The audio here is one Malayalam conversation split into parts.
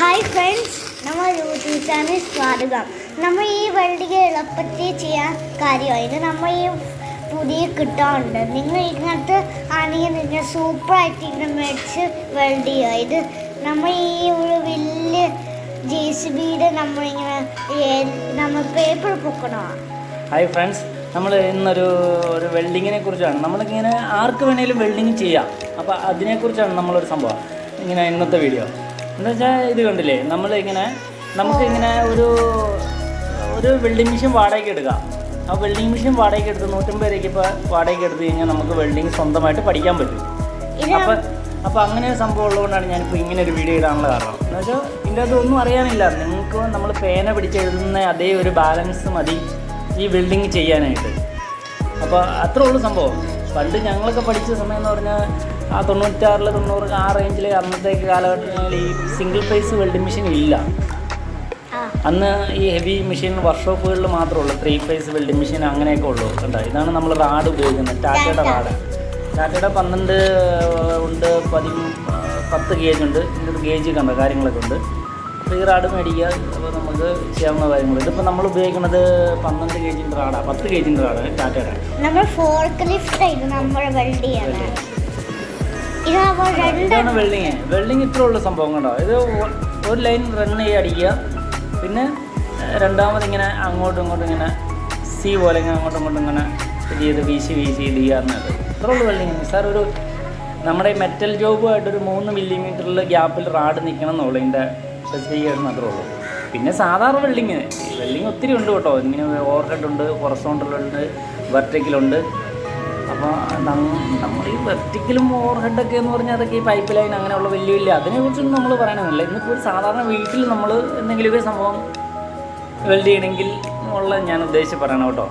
ഹായ് ഫ്രണ്ട്സ്, നമ്മൾ യൂട്യൂബ് ചാനൽ സ്വാഗതം. നമ്മൾ ഈ വെൽഡിങ് എളുപ്പത്തിൽ ചെയ്യാൻ കാര്യമായിട്ട് നമ്മൾ ഈ പുതിയ കിട്ടാറുണ്ട്. നിങ്ങൾ ഇങ്ങനത്തെ ആണെങ്കിൽ നിങ്ങൾ സൂപ്പറായിട്ട് ഇങ്ങനെ മേടിച്ച് വെൽഡ് ചെയ്യുക. ഇത് നമ്മൾ ഈ ഒരു വലിയ JCBയുടെ നമ്മൾ പേപ്പർ പൊക്കണമാണ്. ഹായ് ഫ്രണ്ട്സ്, നമ്മൾ ഇന്നൊരു വെൽഡിങ്ങിനെ കുറിച്ചാണ്. നമ്മളിങ്ങനെ ആർക്ക് വേണേലും വെൽഡിങ് ചെയ്യാം. അപ്പോൾ അതിനെക്കുറിച്ചാണ് നമ്മളൊരു സംഭവം ഇങ്ങനെ ഇന്നത്തെ വീഡിയോ. എന്താ വെച്ചാൽ ഇത് കണ്ടില്ലേ, നമുക്കിങ്ങനെ ഒരു വെൽഡിങ് മെഷീൻ വാടകയ്ക്ക് എടുക്കാം. ആ വെൽഡിങ് മെഷീൻ വാടകയ്ക്ക് എടുത്ത് 150 രൂപയ്ക്ക് ഇപ്പോൾ വാടകയ്ക്ക് എടുത്ത് കഴിഞ്ഞാൽ നമുക്ക് വെൽഡിങ് സ്വന്തമായിട്ട് പഠിക്കാൻ പറ്റും. അപ്പോൾ അങ്ങനെ ഒരു സംഭവം ഉള്ളതുകൊണ്ടാണ് ഞാനിപ്പോൾ ഇങ്ങനെ ഒരു വീഡിയോ ഇടാനുള്ള കാരണം. എന്ന് വെച്ചാൽ ഇതിൻ്റെ അതൊന്നും അറിയാനില്ല. നിങ്ങൾക്ക് നമ്മൾ പേന പിടിച്ചെഴുതുന്ന അതേ ഒരു ബാലൻസ് മതി ഈ വെൽഡിങ് ചെയ്യാനായിട്ട്. അപ്പോൾ അത്രേ ഉള്ളൂ സംഭവം. പണ്ട് ഞങ്ങളൊക്കെ പഠിച്ച സമയം എന്ന് പറഞ്ഞാൽ ആ 96, 90 ആ റേഞ്ചിൽ അന്നത്തേക്ക് കാലഘട്ടങ്ങളിൽ ഈ സിംഗിൾ ഫേസ് വെൽഡിങ് മെഷീൻ ഇല്ല. അന്ന് ഈ ഹെവി മെഷീൻ വർക്ക്ഷോപ്പുകളിൽ മാത്രമേ ഉള്ളൂ 3 ഫേസ് വെൽഡിങ് മെഷീൻ അങ്ങനെയൊക്കെ ഉള്ളൂ. കണ്ടോ, ഇതാണ് നമ്മൾ റാഡ് ഉപയോഗിക്കുന്നത്, ടാറ്റയുടെ റാഡ്. ടാറ്റയുടെ 12 ഉണ്ട്, 10 ഗേജ് ഉണ്ട്. ഇതിൻ്റെ ഒരു ഗേജ് കണ്ടോ കാര്യങ്ങളൊക്കെ ഉണ്ട്. അപ്പോൾ ഈ റാഡ് മേടിക്കുക, അപ്പോൾ നമുക്ക് ചെയ്യാവുന്ന കാര്യങ്ങൾ. ഇതിപ്പോൾ നമ്മൾ ഉപയോഗിക്കുന്നത് 12 ഗേജിൻ്റെ റാഡാണ്, 10 ഗേജിൻ്റെ റാഡാണ് ടാറ്റയുടെ. ഇതാണ് വെൽഡിങ് ഇത്ര ഉള്ള സംഭവം. കണ്ടോ, ഇത് ഒരു ലൈൻ റൺ ചെയ്ത് അടിക്കുക, പിന്നെ രണ്ടാമത് ഇങ്ങനെ അങ്ങോട്ടും ഇങ്ങോട്ടും ഇങ്ങനെ സി പോലെ ഇങ്ങനെ അങ്ങോട്ടും ഇങ്ങോട്ടും ഇങ്ങനെ ചെയ്ത് വീശി ഇടിയാറുന്നത്. ഇത്ര ഉള്ളു വെൽഡിങ്. സാർ നമ്മുടെ മെറ്റൽ ജോബുമായിട്ടൊരു 3 മില്ലിമീറ്ററിൽ ഗ്യാപ്പിൽ റാഡ് നിൽക്കണം എന്നുള്ളൂ ഇതിൻ്റെ സ്പെസിഫിക്കേഷൻ. അത്രേ ഉള്ളൂ. പിന്നെ സാധാരണ വെൽഡിങ് ഒത്തിരി ഉണ്ട് കേട്ടോ. ഇങ്ങനെ ഓവർഹെഡ് ഉണ്ട്, ഹൊറിസോണ്ടലുണ്ട്, വെർട്ടിക്കലുണ്ട്. അപ്പോൾ നമ്മൾ ഈ വെർട്ടിക്കലും ഓവർഹെഡൊക്കെ എന്ന് പറഞ്ഞാൽ അതൊക്കെ ഈ പൈപ്പ് ലൈൻ അങ്ങനെയുള്ള വലിയ അതിനെക്കുറിച്ചൊന്നും നമ്മൾ പറയണമെന്നില്ല. ഇന്നിപ്പോൾ ഒരു സാധാരണ വീട്ടിൽ നമ്മൾ എന്തെങ്കിലുമൊക്കെ സംഭവം വെൽഡ് ചെയ്യണമെങ്കിൽ ഉള്ള ഞാൻ ഉദ്ദേശിച്ച് പറയണം കേട്ടോ.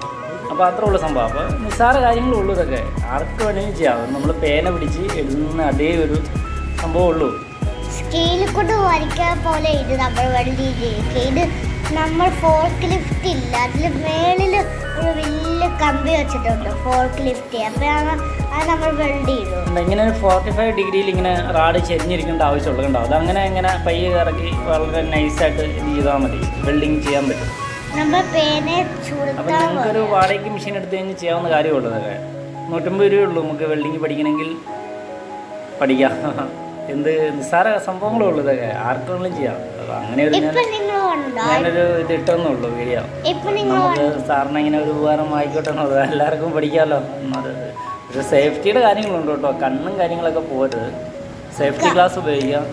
അപ്പോൾ അത്ര ഉള്ള സംഭവം. അപ്പോൾ നിസ്സാര കാര്യങ്ങളേ ഉള്ളൂ. ഇതൊക്കെ ആർക്ക് വേണമെങ്കിലും ചെയ്യാം. നമ്മൾ പേന പിടിച്ച് എഴുതുന്ന അതേ ഒരു സംഭവം ഉള്ളൂ. സ്കെയിലിൽ കൊണ്ട് വരയ്ക്കാൻ പോലെ ഇത് നമ്മൾ വെൽഡ് ചെയ്ത് നമ്മൾ ഫോർക്ക് ലിഫ്റ്റ് ഇല്ല, അതിൽ മേളിൽ ഒരു വലിയ കമ്പി വെച്ചിട്ടുണ്ട് ഫോർക്ക് ലിഫ്റ്റ്. അപ്പോൾ അത് നമ്മൾ വെൽഡ് ചെയ്തു. ഇങ്ങനെ 45 ഡിഗ്രിയിൽ ഇങ്ങനെ റാഡ് ചെരിഞ്ഞിരിക്കേണ്ട ആവശ്യമുള്ളൂ. കണ്ടോ, അതങ്ങനെ ഇങ്ങനെ പയ്യെ ഇറക്കി വളരെ നൈസായിട്ട് ഇത് ചെയ്താൽ മതി, വെൽഡിങ് ചെയ്യാൻ പറ്റും. നമ്മൾ പേനെ അപ്പോൾ നിങ്ങൾക്കൊരു വാടകയ്ക്ക് മെഷീൻ എടുത്ത് കഴിഞ്ഞ് ചെയ്യാവുന്ന കാര്യമുള്ളൂ. ഇതൊക്കെ 150 രൂപയുള്ളൂ നമുക്ക് വെൽഡിങ് പഠിക്കണമെങ്കിൽ പഠിക്കാം. എന്ത് നിസ്സാര സംഭവങ്ങളേ ഉള്ളൂ. ഇതൊക്കെ ആർക്കെങ്കിലും ചെയ്യാം. അങ്ങനെ ഒരു ഞാനൊരു ഇത് ഇട്ടെന്നുള്ളൂ വീഡിയോ. നമുക്ക് സാറിന് ഇങ്ങനെ ഒരു ഉപകാരം ആയിക്കോട്ടെ എന്നുള്ളത്. എല്ലാവർക്കും പഠിക്കാമല്ലോ. ഒരു സേഫ്റ്റിയുടെ കാര്യങ്ങളുണ്ട് കേട്ടോ. കണ്ണും കാര്യങ്ങളൊക്കെ പോകരുത്. സേഫ്റ്റി ഗ്ലാസ് ഉപയോഗിക്കാം.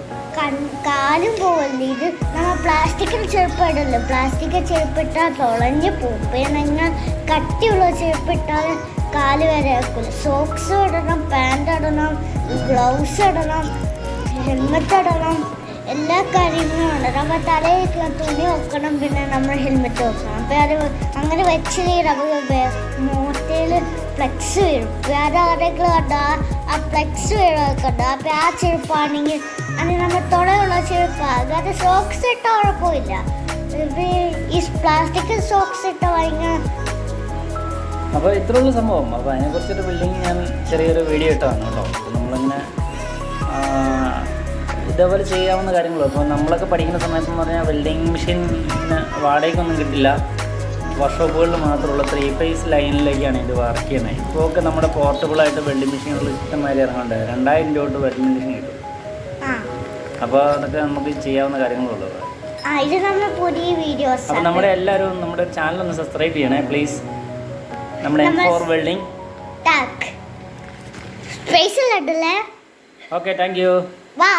കാലും പോകല്ലേ. ഇത് നമ്മൾ പ്ലാസ്റ്റിക്കിന് ചെരുപ്പിടല്ലോ. പ്ലാസ്റ്റിക് ചെരുപ്പിട്ടാൽ തുളഞ്ഞ് പോകും. പിന്നെ നിങ്ങൾ കട്ടിയുള്ള ചെരുപ്പിട്ടാൽ കാല് വരെ വെക്കില്ല. സോക്സ് ഇടണം, പാൻറ് ഇടണം, ഗ്ലൗസ് ഇടണം, ഹെൽമെറ്റ് ഇടണം, എല്ലാ കാര്യങ്ങളും ഇടണം. അപ്പോൾ തലയിൽ തുണി വെക്കണം, പിന്നെ നമ്മൾ ഹെൽമെറ്റ് വെക്കണം. അപ്പോൾ അത് അങ്ങനെ വെച്ച് മോട്ടയിൽ ഫ്ലെക്സ് വീഴും. വേറെ ആരെങ്കിലും കണ്ടാൽ ആ ഫ്ലെക്സ് വീഴൊക്കെയുണ്ട്. അപ്പോൾ ആ ചെരുപ്പാണെങ്കിൽ അത് നമ്മൾ തുളയുള്ള ചെരുപ്പാകും. അത് സോക്സ് ഇട്ടാൽ കുഴപ്പമില്ല. ഈ പ്ലാസ്റ്റിക് സോക്സ് ഇട്ടാൽ ഭയങ്കര. അപ്പോൾ ഇത്രയുള്ള സംഭവം. അപ്പോൾ അതിനെക്കുറിച്ചൊരു വെൽഡിങ് ഞാൻ ചെറിയൊരു വീഡിയോ ഇട്ടതാണ് കേട്ടോ. നമ്മളിങ്ങനെ ഇതേപോലെ ചെയ്യാവുന്ന കാര്യങ്ങളും. അപ്പോൾ നമ്മളൊക്കെ പഠിക്കുന്ന സമയത്തെന്ന് പറഞ്ഞാൽ വെൽഡിങ് മെഷീൻ ഇങ്ങനെ വാടകയ്ക്കൊന്നും കിട്ടില്ല. വർക്ക്ഷോപ്പുകളിൽ മാത്രമുള്ള 3 ഫേസ് ലൈനിലേക്കാണ് ഇത് വർക്ക് ചെയ്യുന്നത്. ഇപ്പോൾ ഒക്കെ നമ്മുടെ പോർട്ടബിളായിട്ട് വെൽഡിങ് മെഷീനുകൾ ഇഷ്ടംമാതിരി ഇറങ്ങുന്നുണ്ട്. 2000 രൂപ തൊട്ട് വെൽഡിങ് മെഷീൻ കിട്ടും. അപ്പോൾ അതൊക്കെ നമുക്ക് ചെയ്യാവുന്ന കാര്യങ്ങളുള്ളൂ. അപ്പോൾ നമ്മുടെ എല്ലാവരും നമ്മുടെ ചാനലൊന്ന് സബ്സ്ക്രൈബ് ചെയ്യണേ പ്ലീസ്. നമ്മുടെ M4 welding. Okay, thank you. By.